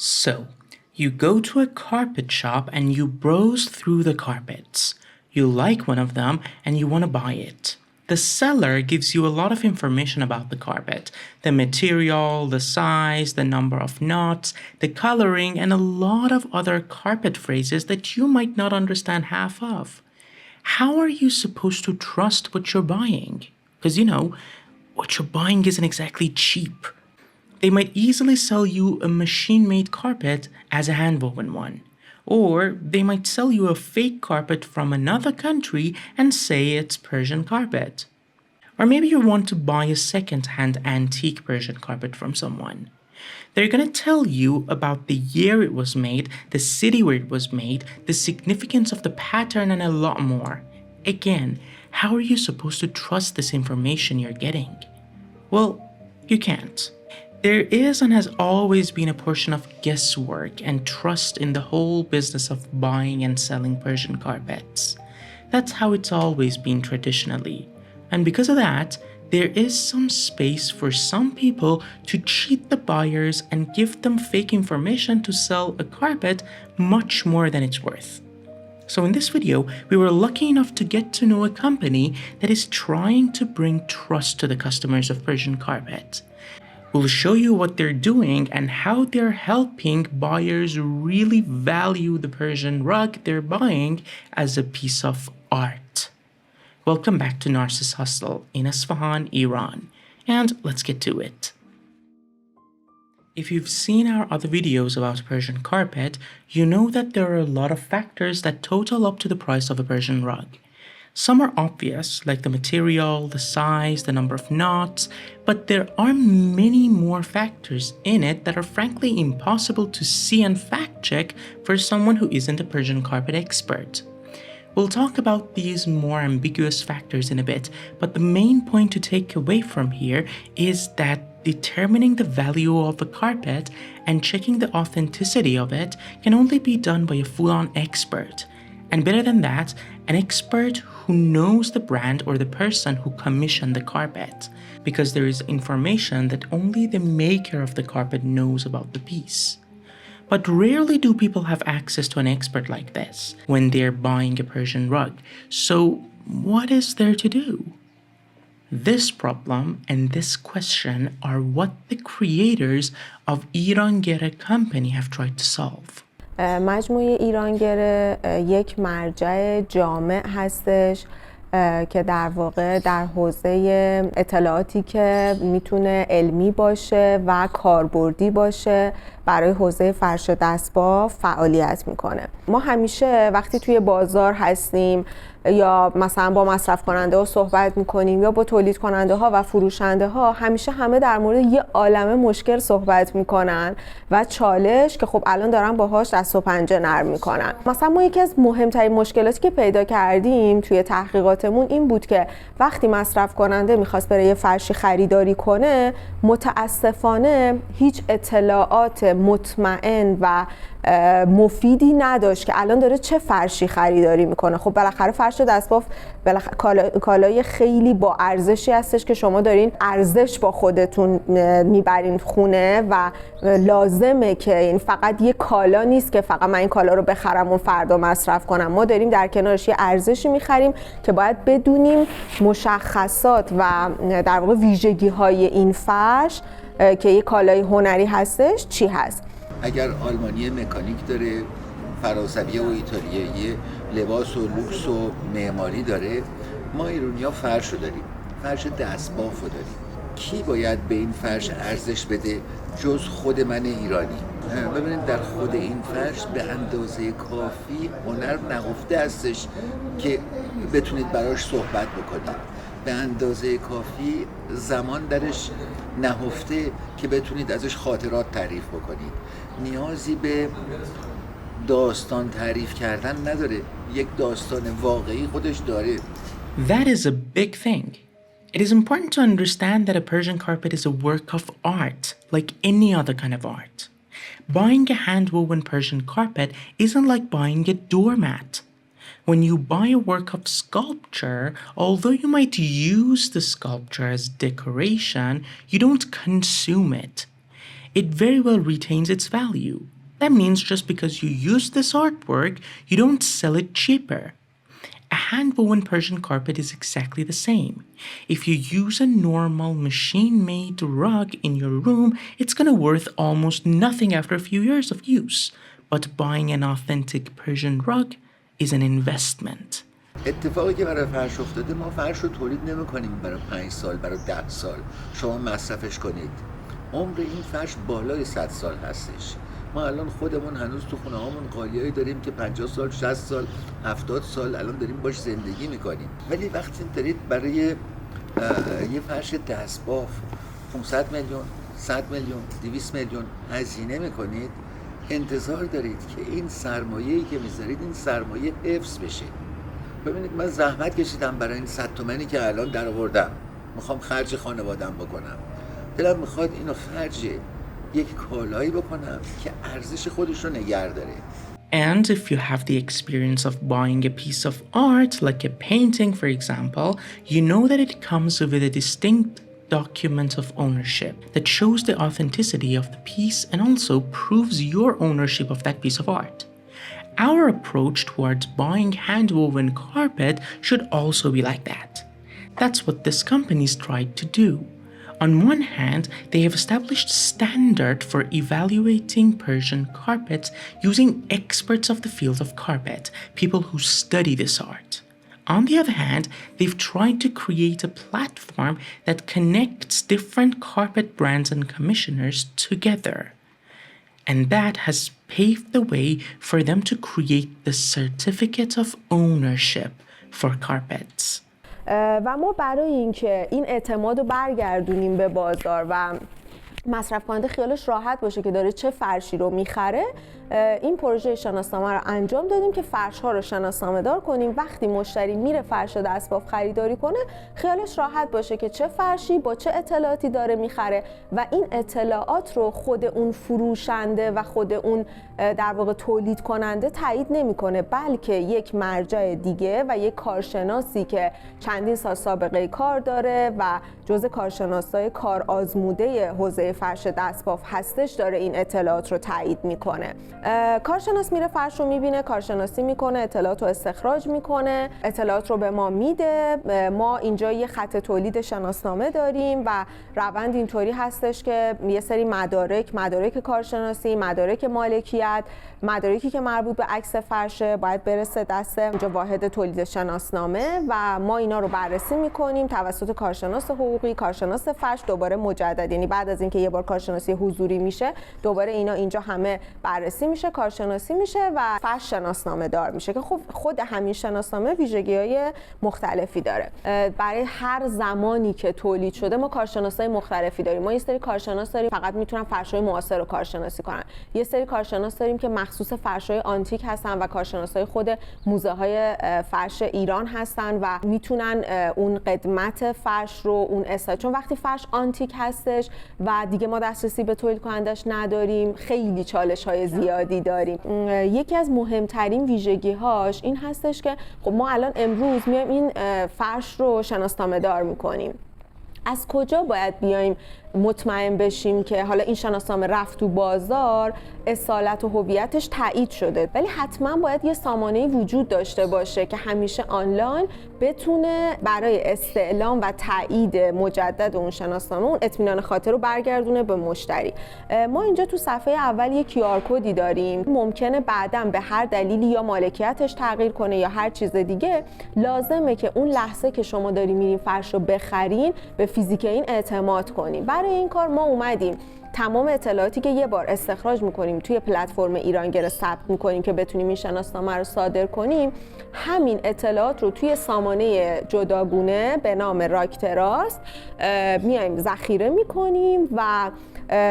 So, you go to a carpet shop and you browse through the carpets. You like one of them and you want to buy it. The seller gives you a lot of information about the carpet, the material, the size, the number of knots, the coloring, and a lot of other carpet phrases that you might not understand half of. How are you supposed to trust what you're buying? Because what you're buying isn't exactly cheap. They might easily sell you a machine-made carpet as a hand-woven one. Or they might sell you a fake carpet from another country and say it's Persian carpet. Or maybe you want to buy a second-hand antique Persian carpet from someone. They're going to tell you about the year it was made, the city where it was made, the significance of the pattern, and a lot more. Again, how are you supposed to trust this information you're getting? Well, you can't. There is and has always been a portion of guesswork and trust in the whole business of buying and selling Persian carpets. That's how it's always been traditionally. And because of that, there is some space for some people to cheat the buyers and give them fake information to sell a carpet much more than it's worth. So in this video, we were lucky enough to get to know a company that is trying to bring trust to the customers of Persian Carpet. We'll show you what they're doing and how they're helping buyers really value the Persian rug they're buying as a piece of art. Welcome back to Narcissus Hostel in Isfahan, Iran, and let's get to it. If you've seen our other videos about Persian carpet, you know that there are a lot of factors that total up to the price of a Persian rug. Some are obvious, like the material, the size, the number of knots, but there are many more factors in it that are frankly impossible to see and fact-check for someone who isn't a Persian carpet expert. We'll talk about these more ambiguous factors in a bit, but the main point to take away from here is that determining the value of a carpet and checking the authenticity of it can only be done by a full-on expert. And better than that, an expert who knows the brand or the person who commissioned the carpet, because there is information that only the maker of the carpet knows about the piece. But rarely do people have access to an expert like this when they're buying a Persian rug. So what is there to do? This problem and this question are what the creators of Gereh company have tried to solve. مجموعه ایران گره یک مرجع جامع هستش که در واقع در حوزه اطلاعاتی که میتونه علمی باشه و کاربردی باشه برای حوزه فرش و دستباف فعالیت میکنه. ما همیشه وقتی توی بازار هستیم یا مثلا با مصرف کننده ها صحبت میکنیم یا با تولید کننده ها و فروشنده ها، همیشه همه در مورد یه عالمه مشکل صحبت میکنن و چالش که خب الان دارن باهاش دست و پنجه نرم میکنن. مثلا ما یکی از مهمترین مشکلاتی که پیدا کردیم توی تحقیقاتمون این بود که وقتی مصرف کننده میخواست برای یه فرشی خریداری کنه، متاسفانه هیچ اطلاعات مطمئن و مفیدی نداشت که الان داره چه فرشی خریداری میکنه. خب بالاخره فرش دستباف کالای خیلی با ارزشی هستش که شما دارین ارزش با خودتون میبرین خونه و لازمه که این فقط یه کالا نیست که فقط من این کالا رو بخرم و فردا مصرف کنم. ما داریم در کنارش یه ارزشی میخریم که باید بدونیم مشخصات و در واقع ویژگی های این فرش که یه کالای هنری هستش چی هست. اگر آلمانی مکانیک داره، فرانسوی و ایتالیایی لباس و لوکس و معماری داره، ما ایرانی‌ها فرش رو داریم، فرش دستباف رو داریم. کی باید به این فرش ارزش بده جز خود من ایرانی؟ ببینید در خود این فرش به اندازه کافی هنر نهفته هستش که بتونید براش صحبت بکنید. به اندازه کافی زمان درش نهفته که بتونید ازش خاطرات تعریف بکنید. نیازی به داستان تعریف کردن نداره. یک داستان واقعی خودش داره. That is a big thing. It is important to understand that a Persian carpet is a work of art, like any other kind of art. Buying a hand-woven Persian carpet isn't like buying a doormat. When you buy a work of sculpture, although you might use the sculpture as decoration, you don't consume it. it very well retains its value. That means just because you use this artwork, you don't sell it cheaper. A hand-woven Persian carpet is exactly the same. If you use a normal machine-made rug in your room, it's gonna worth almost nothing after a few years of use. But buying an authentic Persian rug is an investment. اتفاقی که برای فرش افتاده، ما فرش رو تولید نمی‌کنیم برای 5 سال، برای 10 سال شما مصرفش کنید. عمر این فرش بالای 100 سال هستش. ما الان خودمون هنوز تو خونه هامون قالیایی داریم که 50 سال، 60 سال، 70 سال الان داریم باش زندگی میکنیم. ولی وقتی دارید برای یه فرش دستباف 500 میلیون، 100 میلیون، 200 میلیون هزینه میکنید، انتظار دارید که این سرمایه‌ای که میذارید این سرمایه حفظ بشه. ببینید من زحمت کشیدم برای این 100 تومانی که الان در آوردم، میخوام خرج خانواده‌ام بکنم. دلم میخواد اینو خرج یک کالایی بکنم که ارزش خودش رو نگه داره. And if you have the experience of buying a piece of art, like a painting for example, you know that it comes with a distinct document of ownership that shows the authenticity of the piece and also proves your ownership of that piece of art. Our approach towards buying hand-woven carpet should also be like that. That's what these companies tried to do. On one hand, they have established standard for evaluating Persian carpets using experts of the field of carpet, people who study this art. On the other hand, they've tried to create a platform that connects different carpet brands and commissioners together. And that has paved the way for them to create the certificate of ownership for carpets. و ما برای اینکه این اعتماد رو برگردونیم به بازار و مصرف کننده خیالش راحت باشه که داره چه فرشی رو میخره، این پروژه شناسنامه رو انجام دادیم که فرش ها رو شناسنامه دار کنیم. وقتی مشتری میره فرش دستباف خریداری کنه، خیالش راحت باشه که چه فرشی با چه اطلاعاتی داره میخره و این اطلاعات رو خود اون فروشنده و خود اون در واقع تولید کننده تایید نمیکنه، بلکه یک مرجع دیگه و یک کارشناسی که چندین سال سابقه کار داره و جزء کارشناسای کار آزموده حوزه فرش دستباف هستش داره این اطلاعات رو تایید میکنه. کارشناس میره فرش رو میبینه، کارشناسی میکنه، اطلاعات رو استخراج میکنه، اطلاعات رو به ما میده. ما اینجا یه خط تولید شناسنامه داریم و روند اینطوری هستش که یه سری مدارک کارشناسی، مدارک مالکیت، مدارکی که مربوط به عکس فرشه باید برسه دست اینجا واحد تولید شناسنامه و ما اینا رو بررسی میکنیم توسط کارشناس حقوقی، کارشناس فرش، دوباره مجدد، یعنی بعد از اینکه یه بار کارشناسی حضوری میشه دوباره اینا اینجا همه بررسی میشه، کارشناسی میشه و فرش شناسنامه دار میشه که خب خود همین شناسنامه ویژگی‌های مختلفی داره. برای هر زمانی که تولید شده ما کارشناسای مختلفی داریم. ما یه سری کارشناس داریم فقط میتونن فرش‌های معاصر رو کارشناسی کنن. یه سری کارشناس داریم که مخصوص فرش‌های آنتیک هستن و کارشناسای خود موزه‌های فرش ایران هستن و میتونن اون قدمت فرش رو اون چون وقتی فرش آنتیک هستش و دیگه ما دسترسی به تولید کنندش نداریم، خیلی چالش‌های زیادی داریم. یکی از مهمترین ویژگی‌هاش این هستش که خب ما الان امروز میایم این فرش رو شناسنامه دار می‌کنیم. از کجا باید بیایم مطمئن بشیم که حالا این شناسنامه رفت تو بازار، اصالت و هویتش تایید شده؟ ولی حتما باید یه سامانه‌ای وجود داشته باشه که همیشه آنلاین بتونه برای استعلام و تایید مجدد اون شناسنامه اون اطمینان خاطر رو برگردونه به مشتری. ما اینجا تو صفحه اول یک QR کدی داریم. ممکنه بعداً به هر دلیلی یا مالکیتش تغییر کنه یا هر چیز دیگه، لازمه که اون لحظه که شما داری میرین فرش رو بخرین به فیزیک این اعتماد کنین. برای این کار ما اومدیم تمام اطلاعاتی که یه بار استخراج میکنیم توی پلتفرم ایرانگره ثبت میکنیم که بتونیم این شناسنامه رو صادر کنیم، همین اطلاعات رو توی سامانه جداگونه به نام راکتراست میایم ذخیره میکنیم و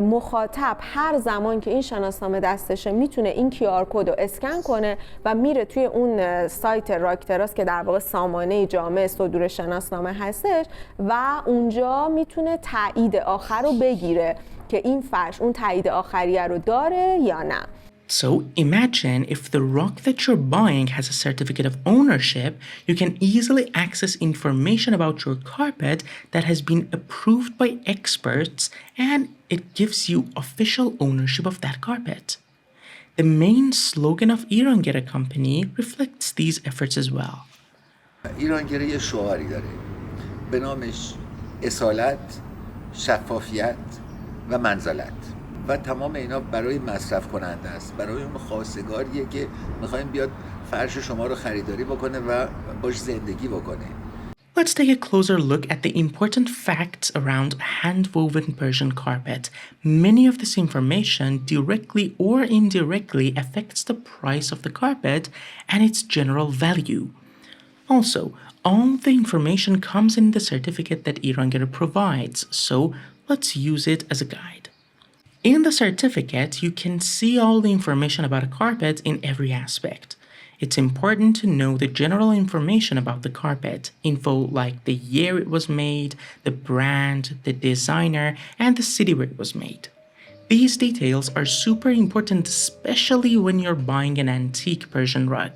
مخاطب هر زمان که این شناسنامه دستشه میتونه این QR کد رو اسکن کنه و میره توی اون سایت راکتراست که در واقع سامانه جامع صدور شناسنامه هستش و اونجا میتونه تایید آخر رو بگیره که این فرش اون تایید آخریه رو داره یا نه. So imagine if the rug that you're buying has a certificate of ownership, you can easily access information about your carpet that has been approved by experts, and it gives you official ownership of that carpet. The main slogan of Gereh company reflects these efforts as well. ایرانگره یه شعاری داره به نامش اصالت، شفافیت و منزلت و تمام اینا برای مصرف کننده است، برای اون خواستگاریه که میخوایم بیاد فرش شما رو خریداری بکنه و باش زندگی بکنه. Let's take a closer look at the important facts around hand-woven Persian carpet. Many of this information directly or indirectly affects the price of the carpet and its general value. Also, all the information comes in the certificate that Gereh provides, so let's use it as a guide. In the certificate, you can see all the information about a carpet in every aspect. It's important to know the general information about the carpet, info like the year it was made, the brand, the designer, and the city where it was made. These details are super important, especially when you're buying an antique Persian rug.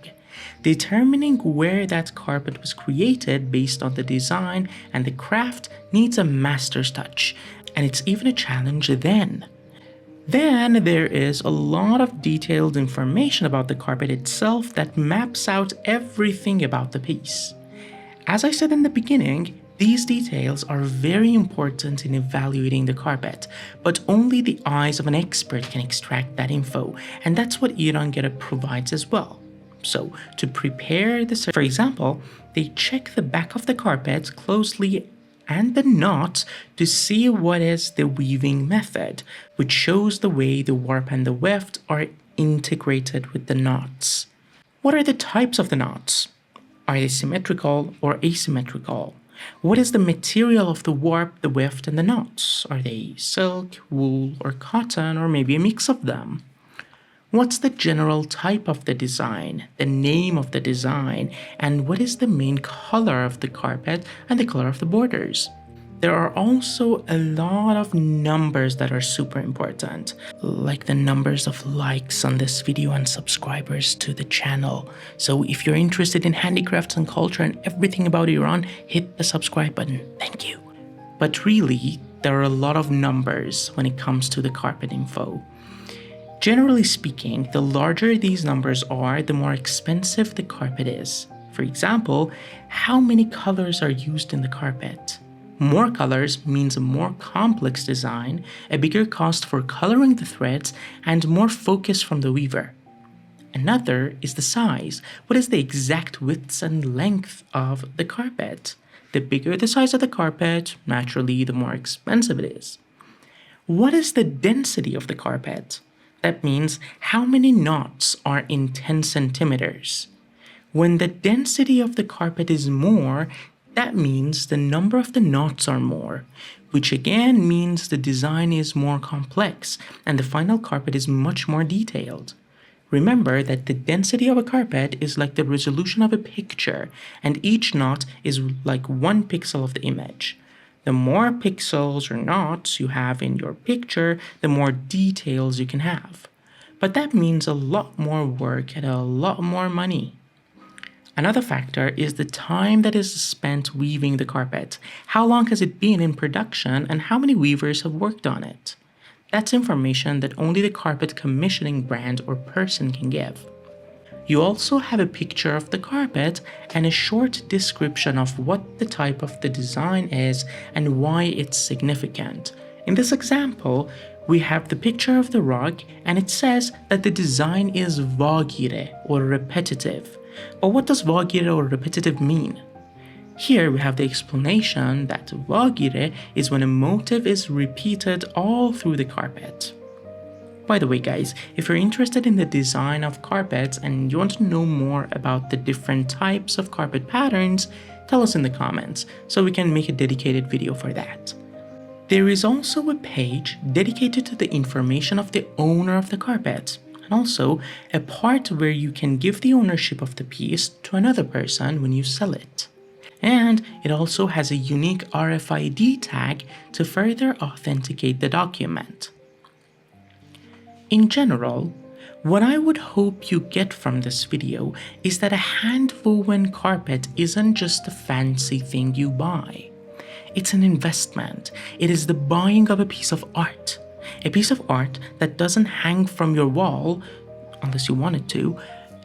Determining where that carpet was created based on the design and the craft needs a master's touch, and it's even a challenge then. Then there is a lot of detailed information about the carpet itself that maps out everything about the piece. As I said in the beginning, these details are very important in evaluating the carpet, but only the eyes of an expert can extract that info, and that's what Gereh provides as well. So, to prepare the for example, they check the back of the carpet closely and the knots to see what is the weaving method, which shows the way the warp and the weft are integrated with the knots. What are the types of the knots? Are they symmetrical or asymmetrical? What is the material of the warp, the weft, and the knots? Are they silk, wool, or cotton, or maybe a mix of them? What's the general type of the design, the name of the design, and what is the main color of the carpet and the color of the borders? There are also a lot of numbers that are super important, like the numbers of likes on this video and subscribers to the channel. So if you're interested in handicrafts and culture and everything about Iran, hit the subscribe button. Thank you. But really, there are a lot of numbers when it comes to the carpet info. Generally speaking, the larger these numbers are, the more expensive the carpet is. For example, how many colors are used in the carpet? More colors means a more complex design, a bigger cost for coloring the threads, and more focus from the weaver. Another is the size. What is the exact width and length of the carpet? The bigger the size of the carpet, naturally, the more expensive it is. What is the density of the carpet? That means how many knots are in 10 centimeters. When the density of the carpet is more, that means the number of the knots are more, which again means the design is more complex and the final carpet is much more detailed. Remember that the density of a carpet is like the resolution of a picture, and each knot is like 1 pixel of the image. The more pixels or knots you have in your picture, the more details you can have. But that means a lot more work and a lot more money. Another factor is the time that is spent weaving the carpet. How long has it been in production and how many weavers have worked on it? That's information that only the carpet commissioning brand or person can give. You also have a picture of the carpet and a short description of what the type of the design is and why it's significant. In this example, we have the picture of the rug and it says that the design is vagire or repetitive. But what does vagire or repetitive mean? Here we have the explanation that vagire is when a motif is repeated all through the carpet. By the way guys, if you're interested in the design of carpets and you want to know more about the different types of carpet patterns, tell us in the comments so we can make a dedicated video for that. There is also a page dedicated to the information of the owner of the carpet, and also a part where you can give the ownership of the piece to another person when you sell it. And it also has a unique RFID tag to further authenticate the document. In general, What I would hope you get from this video is that a hand-woven carpet isn't just a fancy thing you buy. It's an investment. It is the buying of a piece of art. A piece of art that doesn't hang from your wall, unless you want it to,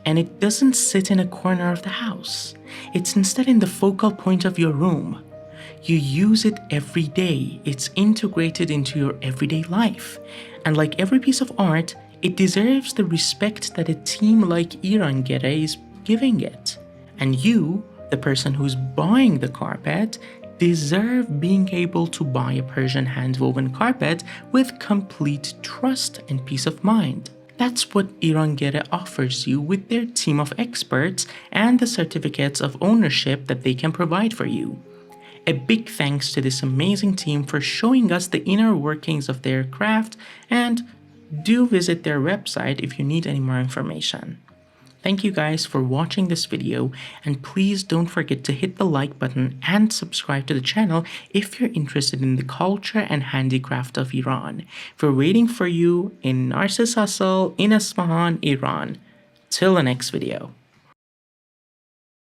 and it doesn't sit in a corner of the house. It's instead in the focal point of your room. You use it every day. It's integrated into your everyday life. And like every piece of art, it deserves the respect that a team like Gereh is giving it. And you, the person who's buying the carpet, deserve being able to buy a Persian hand-woven carpet with complete trust and peace of mind. That's what Gereh offers you with their team of experts and the certificates of ownership that they can provide for you. A big thanks to this amazing team for showing us the inner workings of their craft, and do visit their website if you need any more information. Thank you guys for watching this video, and please don't forget to hit the like button and subscribe to the channel if you're interested in the culture and handicraft of Iran. We're waiting for you in Narcissus Hustle in Isfahan, Iran. Till the next video.